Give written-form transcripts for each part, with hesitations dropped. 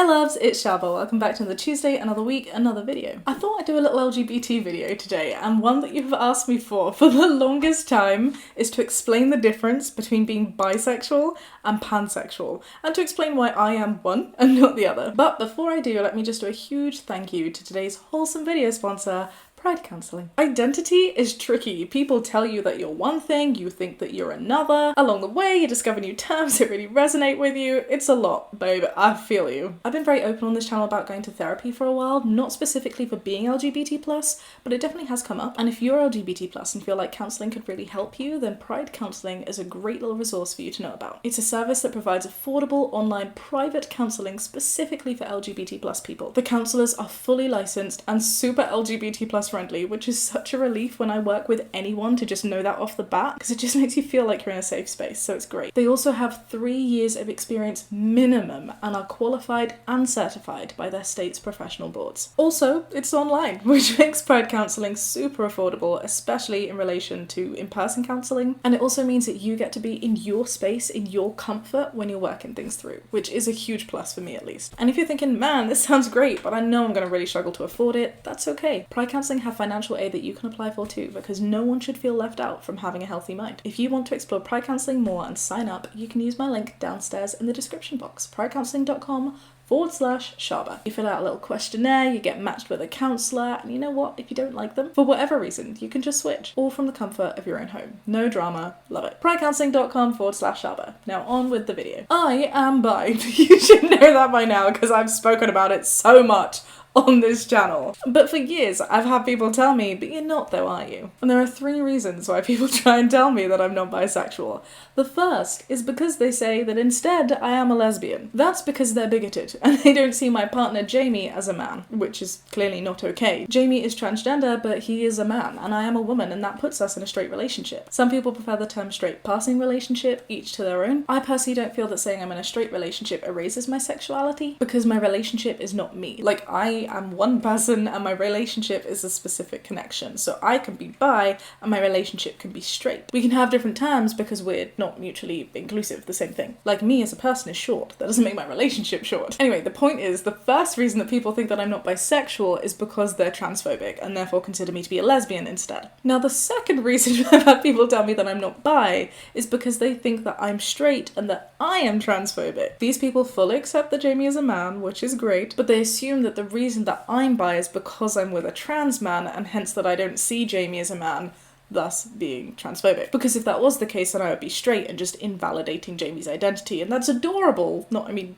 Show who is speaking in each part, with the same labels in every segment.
Speaker 1: loves, it's Shaaba. Welcome back to another Tuesday, another week, another video. I thought I'd do a little LGBT video today, and one that you've asked me for the longest time is to explain the difference between being bisexual and pansexual, and to explain why I am one and not the other. But before I do, let me just do a huge thank you to today's wholesome video sponsor, Pride counselling. Identity is tricky. People tell you that you're one thing, you think that you're another. Along the way, you discover new terms that really resonate with you. It's a lot, babe. I feel you. I've been very open on this channel about going to therapy for a while, not specifically for being LGBT+, but it definitely has come up. And if you're LGBT+ and feel like counselling could really help you, then Pride Counselling is a great little resource for you to know about. It's a service that provides affordable online private counselling specifically for LGBT+ people. The counsellors are fully licensed and super LGBT+ friendly, which is such a relief when I work with anyone to just know that off the bat, because it just makes you feel like you're in a safe space, so it's great. They also have 3 years of experience minimum and are qualified and certified by their state's professional boards. Also, it's online, which makes Pride counselling super affordable, especially in relation to in-person counselling, and it also means that you get to be in your space, in your comfort when you're working things through, which is a huge plus for me at least. And if you're thinking, man, this sounds great, but I know I'm going to really struggle to afford it, that's okay. Pride counselling have financial aid that you can apply for too, because no one should feel left out from having a healthy mind. If you want to explore Pride counselling more and sign up, you can use my link downstairs in the description box, pridecounselling.com/Shaaba. You fill out a little questionnaire, you get matched with a counsellor, and you know what? If you don't like them, for whatever reason, you can just switch, all from the comfort of your own home. No drama, love it. pridecounselling.com/Shaaba. Now on with the video. I am bi. You should know that by now, because I've spoken about it so much on this channel. But for years, I've had people tell me, but you're not though, are you? And there are 3 reasons why people try and tell me that I'm not bisexual. The first is because they say that instead I am a lesbian. That's because they're bigoted, and they don't see my partner Jamie as a man, which is clearly not okay. Jamie is transgender, but he is a man, and I am a woman, and that puts us in a straight relationship. Some people prefer the term straight passing relationship, each to their own. I personally don't feel that saying I'm in a straight relationship erases my sexuality, because my relationship is not me. Like, I am one person and my relationship is a specific connection. So I can be bi and my relationship can be straight. We can have different terms because we're not mutually inclusive, the same thing. Like, me as a person is short. That doesn't make my relationship short. Anyway, the point is, the first reason that people think that I'm not bisexual is because they're transphobic and therefore consider me to be a lesbian instead. Now, the second reason I've had people tell me that I'm not bi is because they think that I'm straight and that I am transphobic. These people fully accept that Jamie is a man, which is great, but they assume that the reason that I'm bi is because I'm with a trans man, and hence that I don't see Jamie as a man, thus being transphobic. Because if that was the case, then I would be straight and just invalidating Jamie's identity, and that's adorable.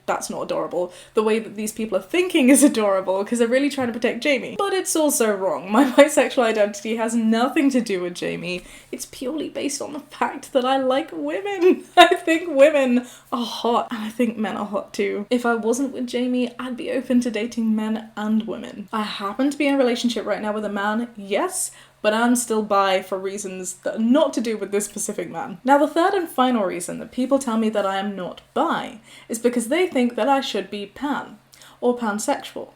Speaker 1: That's not adorable. The way that these people are thinking is adorable, because they're really trying to protect Jamie. But it's also wrong. My bisexual identity has nothing to do with Jamie. It's purely based on the fact that I like women. I think women are hot, and I think men are hot too. If I wasn't with Jamie, I'd be open to dating men and women. I happen to be in a relationship right now with a man, yes, but I'm still bi for reasons that are not to do with this specific man. Now, the third and final reason that people tell me that I am not bi is because they think that I should be pan, or pansexual.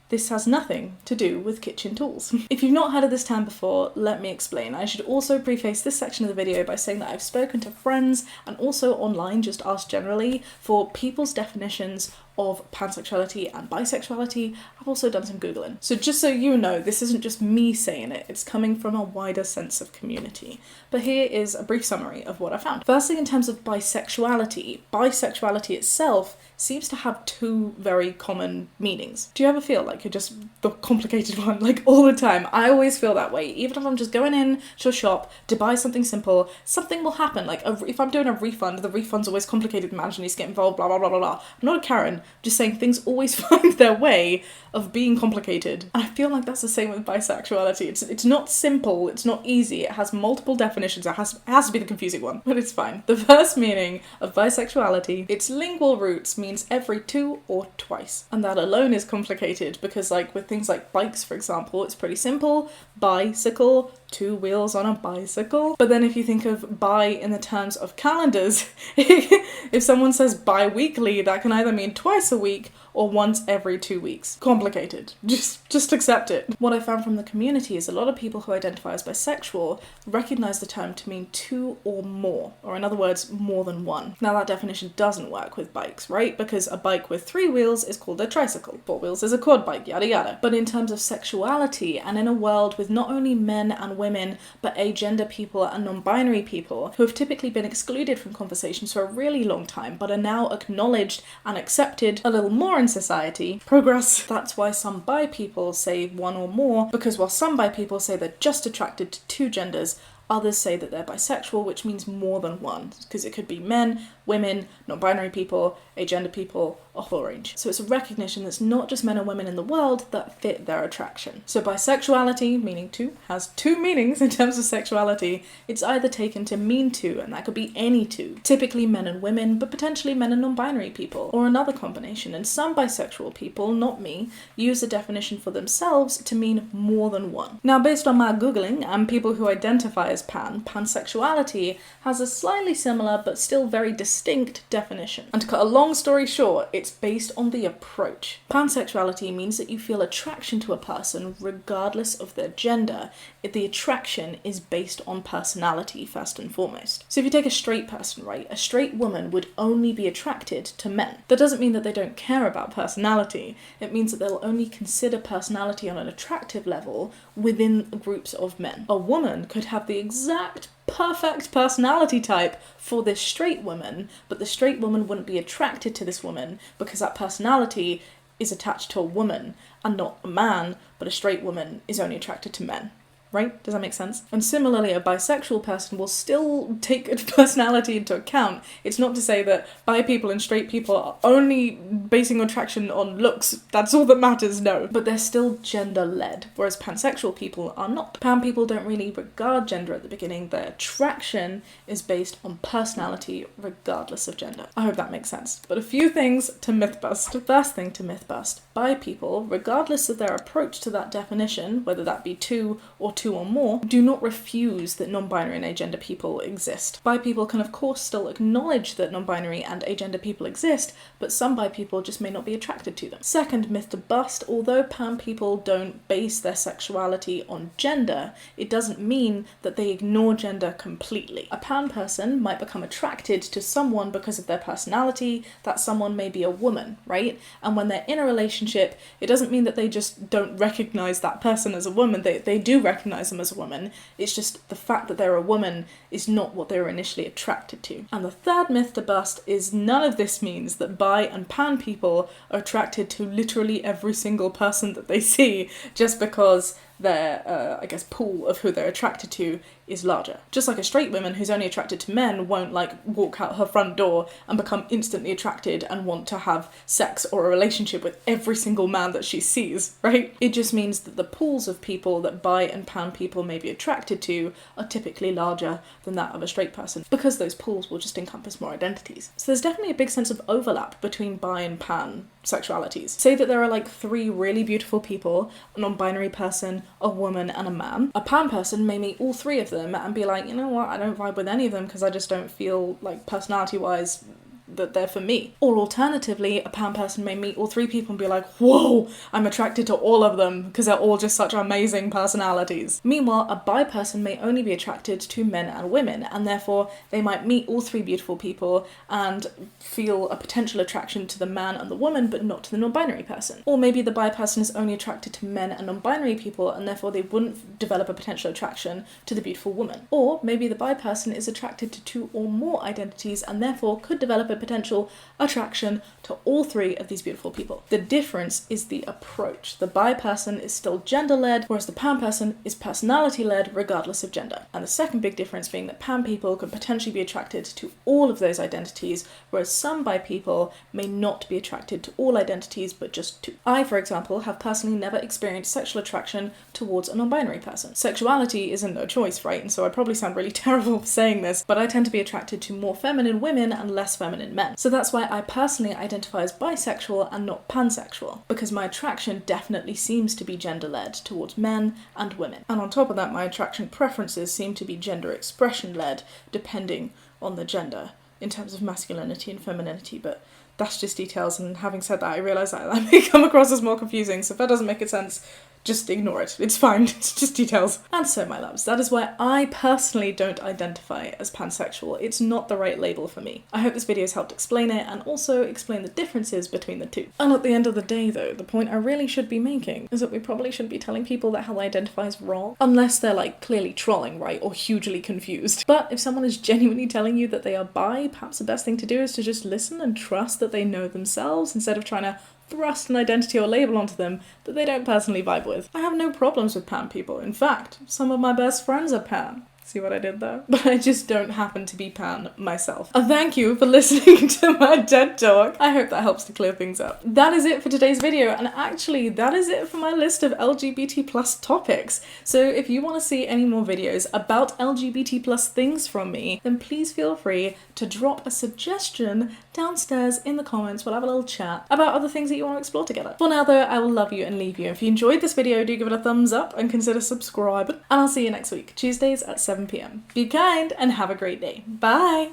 Speaker 1: This has nothing to do with kitchen tools. If you've not heard of this term before, let me explain. I should also preface this section of the video by saying that I've spoken to friends and also online, just asked generally, for people's definitions of pansexuality and bisexuality. I've also done some Googling. So just so you know, this isn't just me saying it, it's coming from a wider sense of community. But here is a brief summary of what I found. Firstly, in terms of bisexuality itself seems to have 2 very common meanings. Do you ever feel like you're just the complicated one, like all the time? I always feel that way. Even if I'm just going in to a shop to buy something simple, something will happen. Like if I'm doing a refund, the refund's always complicated, management needs to get involved, blah, blah, blah, blah, blah. I'm not a Karen, just saying things always find their way of being complicated. And I feel like that's the same with bisexuality. It's not simple, it's not easy, it has multiple definitions, it has to be the confusing one, but it's fine. The first meaning of bisexuality, its lingual roots means every 2 or twice. And that alone is complicated because, like, with things like bikes, for example, it's pretty simple. Bicycle, 2 wheels on a bicycle. But then if you think of bi in the terms of calendars, if someone says bi-weekly, that can either mean twice a week or once every 2 weeks. Complicated. Just accept it. What I found from the community is a lot of people who identify as bisexual recognize the term to mean two or more, or in other words, more than one. Now that definition doesn't work with bikes, right? Because a bike with 3 wheels is called a tricycle, 4 wheels is a quad bike, yada yada. But in terms of sexuality, and in a world with not only men and women, but agender people and non-binary people, who have typically been excluded from conversations for a really long time, but are now acknowledged and accepted a little more in society, progress. That's why some bi people say one or more, because while some bi people say they're just attracted to 2 genders, others say that they're bisexual, which means more than one, because it could be men, women, non-binary people, agender people, a whole range. So it's a recognition that's not just men and women in the world that fit their attraction. So bisexuality, meaning two, has 2 meanings in terms of sexuality. It's either taken to mean two, and that could be any two, typically men and women, but potentially men and non-binary people, or another combination. And some bisexual people, not me, use the definition for themselves to mean more than one. Now, based on my Googling and people who identify as pansexuality has a slightly similar but still very distinct definition. And to cut a long story short, it's based on the approach. Pansexuality means that you feel attraction to a person regardless of their gender. The attraction is based on personality first and foremost. So if you take a straight person, right, a straight woman would only be attracted to men. That doesn't mean that they don't care about personality. It means that they'll only consider personality on an attractive level within groups of men. A woman could have the exact perfect personality type for this straight woman, but the straight woman wouldn't be attracted to this woman because that personality is attached to a woman and not a man, but a straight woman is only attracted to men. Right? Does that make sense? And similarly, a bisexual person will still take personality into account. It's not to say that bi people and straight people are only basing attraction on looks. That's all that matters, no. But they're still gender-led, whereas pansexual people are not. Pan people don't really regard gender at the beginning. Their attraction is based on personality regardless of gender. I hope that makes sense. But a few things to myth bust. First thing to myth bust. Bi people, regardless of their approach to that definition, whether that be 2 or 2 or more, do not refuse that non-binary and agender people exist. Bi people can of course still acknowledge that non-binary and agender people exist, but some bi people just may not be attracted to them. Second myth to bust, although pan people don't base their sexuality on gender, it doesn't mean that they ignore gender completely. A pan person might become attracted to someone because of their personality. That someone may be a woman, right? And when they're in a relationship, it doesn't mean that they just don't recognize that person as a woman. They do recognize them as a woman. It's just the fact that they're a woman is not what they were initially attracted to. And the third myth to bust is none of this means that bi and pan people are attracted to literally every single person that they see just because their, pool of who they're attracted to is larger. Just like a straight woman who's only attracted to men won't, walk out her front door and become instantly attracted and want to have sex or a relationship with every single man that she sees, right? It just means that the pools of people that bi and pan people may be attracted to are typically larger than that of a straight person, because those pools will just encompass more identities. So there's definitely a big sense of overlap between bi and pan sexualities. Say that there are 3 really beautiful people, a non-binary person, a woman, and a man. A pan person may meet all 3 of them and be like, you know what, I don't vibe with any of them because I just don't feel personality-wise that they're for me. Or alternatively, a pan person may meet all 3 people and be like, whoa, I'm attracted to all of them because they're all just such amazing personalities. Meanwhile, a bi person may only be attracted to men and women, and therefore they might meet all 3 beautiful people and feel a potential attraction to the man and the woman, but not to the non-binary person. Or maybe the bi person is only attracted to men and non-binary people, and therefore they wouldn't develop a potential attraction to the beautiful woman. Or maybe the bi person is attracted to 2 or more identities, and therefore could develop a potential attraction to all 3 of these beautiful people. The difference is the approach. The bi person is still gender-led, whereas the pan person is personality-led regardless of gender. And the second big difference being that pan people could potentially be attracted to all of those identities, whereas some bi people may not be attracted to all identities but just 2. I, for example, have personally never experienced sexual attraction towards a non-binary person. Sexuality isn't no choice, right? And so I probably sound really terrible for saying this, but I tend to be attracted to more feminine women and less feminine men. So that's why I personally identify as bisexual and not pansexual, because my attraction definitely seems to be gender-led towards men and women. And on top of that, my attraction preferences seem to be gender expression-led, depending on the gender, in terms of masculinity and femininity, but that's just details, and having said that, I realise that I may come across as more confusing, so if that doesn't make sense, just ignore it. It's fine. It's just details. And so, my loves, that is why I personally don't identify as pansexual. It's not the right label for me. I hope this video has helped explain it and also explain the differences between the two. And at the end of the day, though, the point I really should be making is that we probably shouldn't be telling people that how they identify is wrong, unless they're like clearly trolling, right, or hugely confused. But if someone is genuinely telling you that they are bi, perhaps the best thing to do is to just listen and trust that they know themselves instead of trying to thrust an identity or label onto them that they don't personally vibe with. I have no problems with pan people. In fact, some of my best friends are pan. See what I did there? But I just don't happen to be pan myself. Thank you for listening to my TED Talk. I hope that helps to clear things up. That is it for today's video, and actually that is it for my list of LGBT plus topics. So if you want to see any more videos about LGBT plus things from me, then please feel free to drop a suggestion downstairs in the comments. We'll have a little chat about other things that you want to explore together. For now though, I will love you and leave you. If you enjoyed this video, do give it a thumbs up and consider subscribing, and I'll see you next week, Tuesdays at 7 p.m. Be kind and have a great day. Bye!